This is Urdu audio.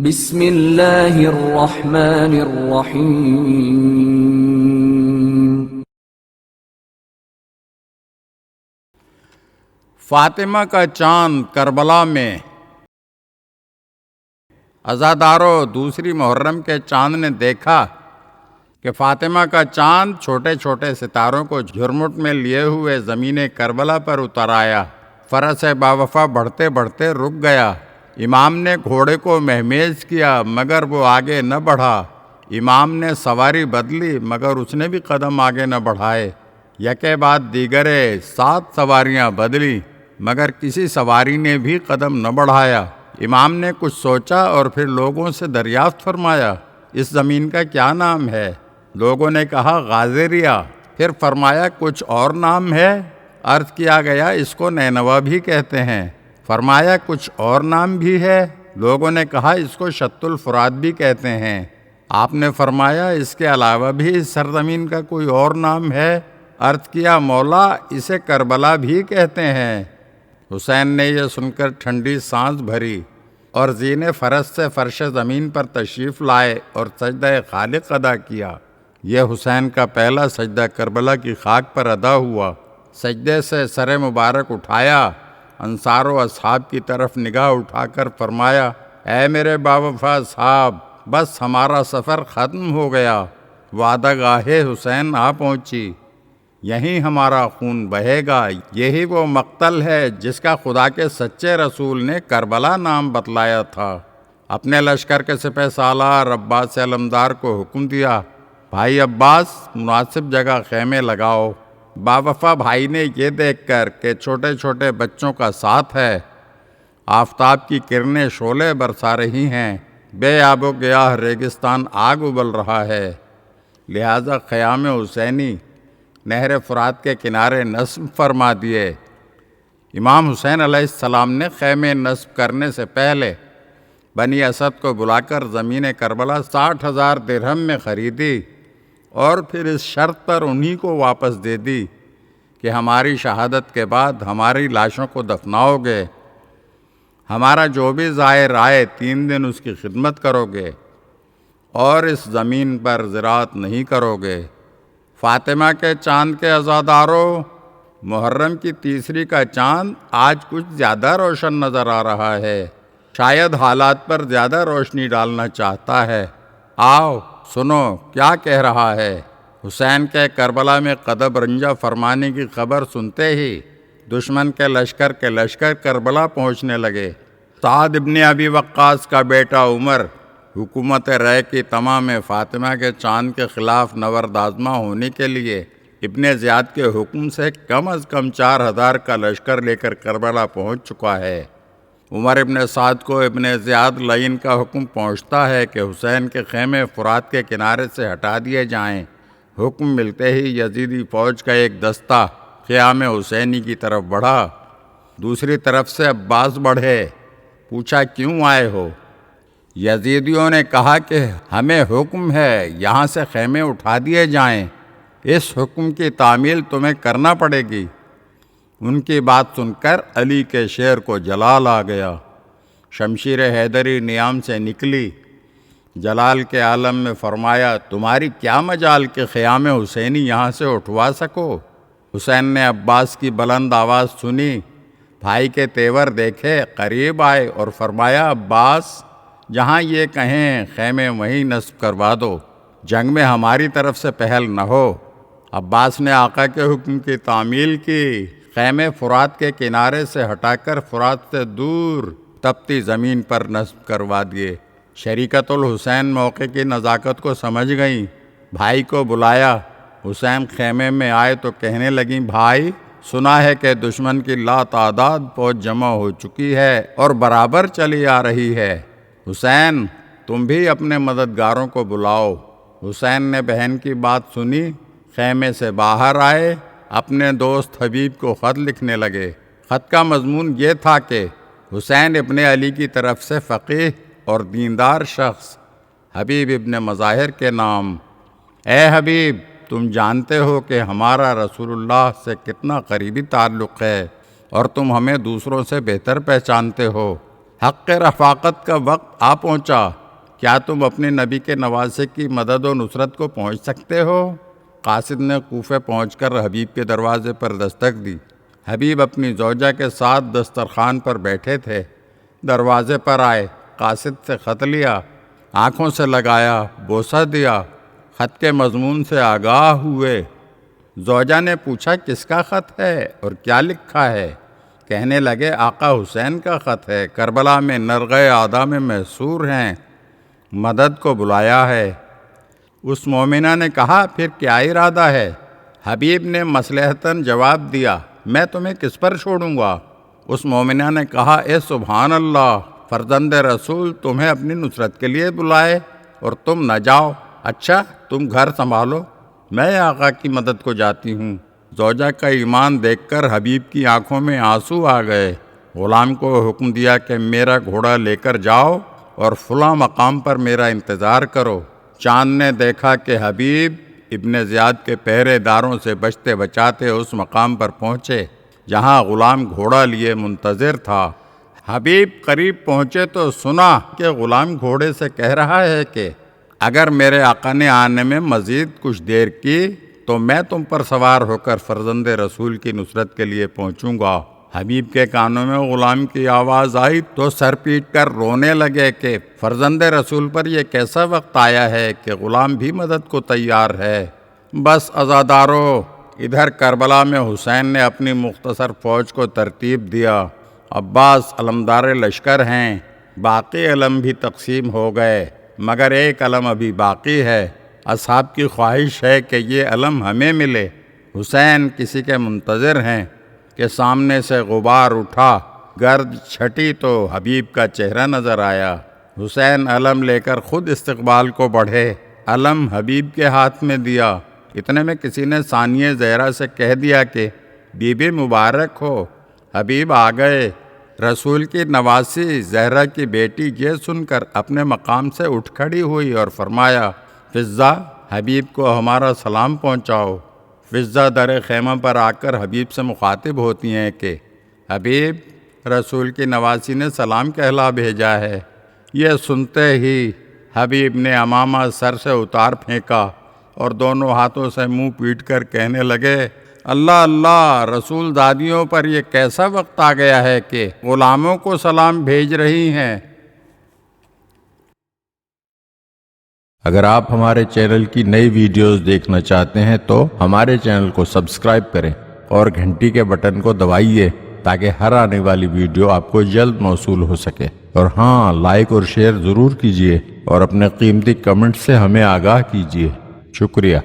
بسم اللہ الرحمن الرحیم۔ فاطمہ کا چاند کربلا میں۔ عزادارو، دوسری محرم کے چاند نے دیکھا کہ فاطمہ کا چاند چھوٹے چھوٹے ستاروں کو جھرمٹ میں لیے ہوئے زمین کربلا پر اتر آیا۔ فرس باوفا بڑھتے بڑھتے رک گیا۔ امام نے گھوڑے کو مہمیز کیا مگر وہ آگے نہ بڑھا۔ امام نے سواری بدلی مگر اس نے بھی قدم آگے نہ بڑھائے۔ یکے بعد دیگرے 7 سواریاں بدلی مگر کسی سواری نے بھی قدم نہ بڑھایا۔ امام نے کچھ سوچا اور پھر لوگوں سے دریافت فرمایا، اس زمین کا کیا نام ہے؟ لوگوں نے کہا غازریہ۔ پھر فرمایا کچھ اور نام ہے؟ عرض کیا گیا اس کو نینوا بھی کہتے ہیں۔ فرمایا کچھ اور نام بھی ہے؟ لوگوں نے کہا اس کو شط الفرات بھی کہتے ہیں۔ آپ نے فرمایا اس کے علاوہ بھی اس سرزمین کا کوئی اور نام ہے؟ عرض کیا مولا اسے کربلا بھی کہتے ہیں۔ حسین نے یہ سن کر ٹھنڈی سانس بھری اور زین فرس سے فرش زمین پر تشریف لائے اور سجدہ خالق ادا کیا۔ یہ حسین کا پہلا سجدہ کربلا کی خاک پر ادا ہوا۔ سجدے سے سر مبارک اٹھایا، انصار و اصحاب کی طرف نگاہ اٹھا کر فرمایا، اے میرے باوفا صاحب، بس ہمارا سفر ختم ہو گیا۔ وعدہ گاہ حسین آ پہنچی، یہیں ہمارا خون بہے گا۔ یہی وہ مقتل ہے جس کا خدا کے سچے رسول نے کربلا نام بتلایا تھا۔ اپنے لشکر کے سپہ سالار عباس علمدار کو حکم دیا، بھائی عباس مناسب جگہ خیمے لگاؤ۔ باوفا بھائی نے یہ دیکھ کر کہ چھوٹے چھوٹے بچوں کا ساتھ ہے، آفتاب کی کرنیں شعلے برسا رہی ہیں، بے آب و گیاہ ریگستان آگ ابل رہا ہے، لہذا خیام حسینی نہر فرات کے کنارے نصب فرما دیے۔ امام حسین علیہ السلام نے خیمے نصب کرنے سے پہلے بنی اسد کو بلا کر زمین کربلا 60,000 درہم میں خریدی اور پھر اس شرط پر انہی کو واپس دے دی کہ ہماری شہادت کے بعد ہماری لاشوں کو دفناؤ گے، ہمارا جو بھی زائر آئے 3 دن اس کی خدمت کرو گے اور اس زمین پر زراعت نہیں کرو گے۔ فاطمہ کے چاند کے عزادارو، محرم کی تیسری کا چاند آج کچھ زیادہ روشن نظر آ رہا ہے، شاید حالات پر زیادہ روشنی ڈالنا چاہتا ہے۔ آؤ سنو کیا کہہ رہا ہے۔ حسین کے کربلا میں قدب رنجہ فرمانے کی خبر سنتے ہی دشمن کے لشکر کربلا پہنچنے لگے۔ سعد ابن ابی وقاص کا بیٹا عمر حکومت رائے کی تمام فاطمہ کے چاند کے خلاف نورد آزما ہونے کے لیے ابن زیاد کے حکم سے کم از کم 4,000 کا لشکر لے کر کربلا پہنچ چکا ہے۔ عمر ابن سعد کو ابن زیاد لعین کا حکم پہنچتا ہے کہ حسین کے خیمے فرات کے کنارے سے ہٹا دیے جائیں۔ حکم ملتے ہی یزیدی فوج کا ایک دستہ خیام حسینی کی طرف بڑھا۔ دوسری طرف سے عباس بڑھے، پوچھا کیوں آئے ہو؟ یزیدیوں نے کہا کہ ہمیں حکم ہے یہاں سے خیمے اٹھا دیے جائیں، اس حکم کی تعمیل تمہیں کرنا پڑے گی۔ ان کی بات سن کر علی کے شیر کو جلال آ گیا۔ شمشیر حیدری نیام سے نکلی، جلال کے عالم میں فرمایا تمہاری کیا مجال کہ خیام حسینی یہاں سے اٹھوا سکو؟ حسین نے عباس کی بلند آواز سنی، بھائی کے تیور دیکھے، قریب آئے اور فرمایا عباس جہاں یہ کہیں خیمے وہیں نصب کروا دو، جنگ میں ہماری طرف سے پہل نہ ہو۔ عباس نے آقا کے حکم کی تعمیل کی، خیمے فرات کے کنارے سے ہٹا کر فرات سے دور تپتی زمین پر نصب کروا دیے۔ شریکت الحسین موقع کی نزاکت کو سمجھ گئیں، بھائی کو بلایا۔ حسین خیمے میں آئے تو کہنے لگیں بھائی سنا ہے کہ دشمن کی لاتعداد فوج جمع ہو چکی ہے اور برابر چلی آ رہی ہے، حسین تم بھی اپنے مددگاروں کو بلاؤ۔ حسین نے بہن کی بات سنی، خیمے سے باہر آئے، اپنے دوست حبیب کو خط لکھنے لگے۔ خط کا مضمون یہ تھا کہ حسین ابن علی کی طرف سے فقیہ اور دیندار شخص حبیب ابن مظاہر کے نام، اے حبیب تم جانتے ہو کہ ہمارا رسول اللہ سے کتنا قریبی تعلق ہے اور تم ہمیں دوسروں سے بہتر پہچانتے ہو، حق رفاقت کا وقت آ پہنچا، کیا تم اپنے نبی کے نواسے کی مدد و نصرت کو پہنچ سکتے ہو؟ قاصد نے کوفے پہنچ کر حبیب کے دروازے پر دستک دی۔ حبیب اپنی زوجہ کے ساتھ دسترخوان پر بیٹھے تھے۔ دروازے پر آئے، قاصد سے خط لیا، آنکھوں سے لگایا، بوسہ دیا، خط کے مضمون سے آگاہ ہوئے۔ زوجہ نے پوچھا کس کا خط ہے اور کیا لکھا ہے؟ کہنے لگے آقا حسین کا خط ہے، کربلا میں نرغے اعدا میں محصور ہیں، مدد کو بلایا ہے۔ اس مومنہ نے کہا پھر کیا ارادہ ہے؟ حبیب نے مصلحتاً جواب دیا، میں تمہیں کس پر چھوڑوں گا؟ اس مومنہ نے کہا اے سبحان اللہ، فرزند رسول تمہیں اپنی نصرت کے لیے بلائے اور تم نہ جاؤ۔ اچھا تم گھر سنبھالو، میں آقا کی مدد کو جاتی ہوں۔ زوجہ کا ایمان دیکھ کر حبیب کی آنکھوں میں آنسو آ گئے۔ غلام کو حکم دیا کہ میرا گھوڑا لے کر جاؤ اور فلاں مقام پر میرا انتظار کرو۔ چاند نے دیکھا کہ حبیب ابن زیاد کے پہرے داروں سے بچتے بچاتے اس مقام پر پہنچے جہاں غلام گھوڑا لیے منتظر تھا۔ حبیب قریب پہنچے تو سنا کہ غلام گھوڑے سے کہہ رہا ہے کہ اگر میرے آقا نے آنے میں مزید کچھ دیر کی تو میں تم پر سوار ہو کر فرزند رسول کی نصرت کے لیے پہنچوں گا۔ حبیب کے کانوں میں غلام کی آواز آئی تو سر پیٹ کر رونے لگے کہ فرزند رسول پر یہ کیسا وقت آیا ہے کہ غلام بھی مدد کو تیار ہے۔ بس عزادارو، ادھر کربلا میں حسین نے اپنی مختصر فوج کو ترتیب دیا۔ عباس علمدار لشکر ہیں، باقی علم بھی تقسیم ہو گئے، مگر ایک علم ابھی باقی ہے۔ اصحاب کی خواہش ہے کہ یہ علم ہمیں ملے۔ حسین کسی کے منتظر ہیں کہ سامنے سے غبار اٹھا، گرد چھٹی تو حبیب کا چہرہ نظر آیا۔ حسین علم لے کر خود استقبال کو بڑھے، علم حبیب کے ہاتھ میں دیا۔ اتنے میں کسی نے ثانیہ زہرا سے کہہ دیا کہ بی بی مبارک ہو۔ حبیب آ گئے۔ رسول کی نواسی زہرا کی بیٹی یہ سن کر اپنے مقام سے اٹھ کھڑی ہوئی اور فرمایا فضہ، حبیب کو ہمارا سلام پہنچاؤ۔ فضہ در خیمہ پر آ کر حبیب سے مخاطب ہوتی ہیں کہ حبیب، رسول کی نواسی نے سلام کہلا بھیجا ہے۔ یہ سنتے ہی حبیب نے عمامہ سر سے اتار پھینکا اور دونوں ہاتھوں سے منہ پیٹ کر کہنے لگے اللہ اللہ، رسول دادیوں پر یہ کیسا وقت آ گیا ہے کہ غلاموں کو سلام بھیج رہی ہیں۔ اگر آپ ہمارے چینل کی نئی ویڈیوز دیکھنا چاہتے ہیں تو ہمارے چینل کو سبسکرائب کریں اور گھنٹی کے بٹن کو دبائیے تاکہ ہر آنے والی ویڈیو آپ کو جلد موصول ہو سکے۔ اور ہاں، لائک اور شیئر ضرور کیجیے اور اپنے قیمتی کمنٹ سے ہمیں آگاہ کیجیے۔ شکریہ۔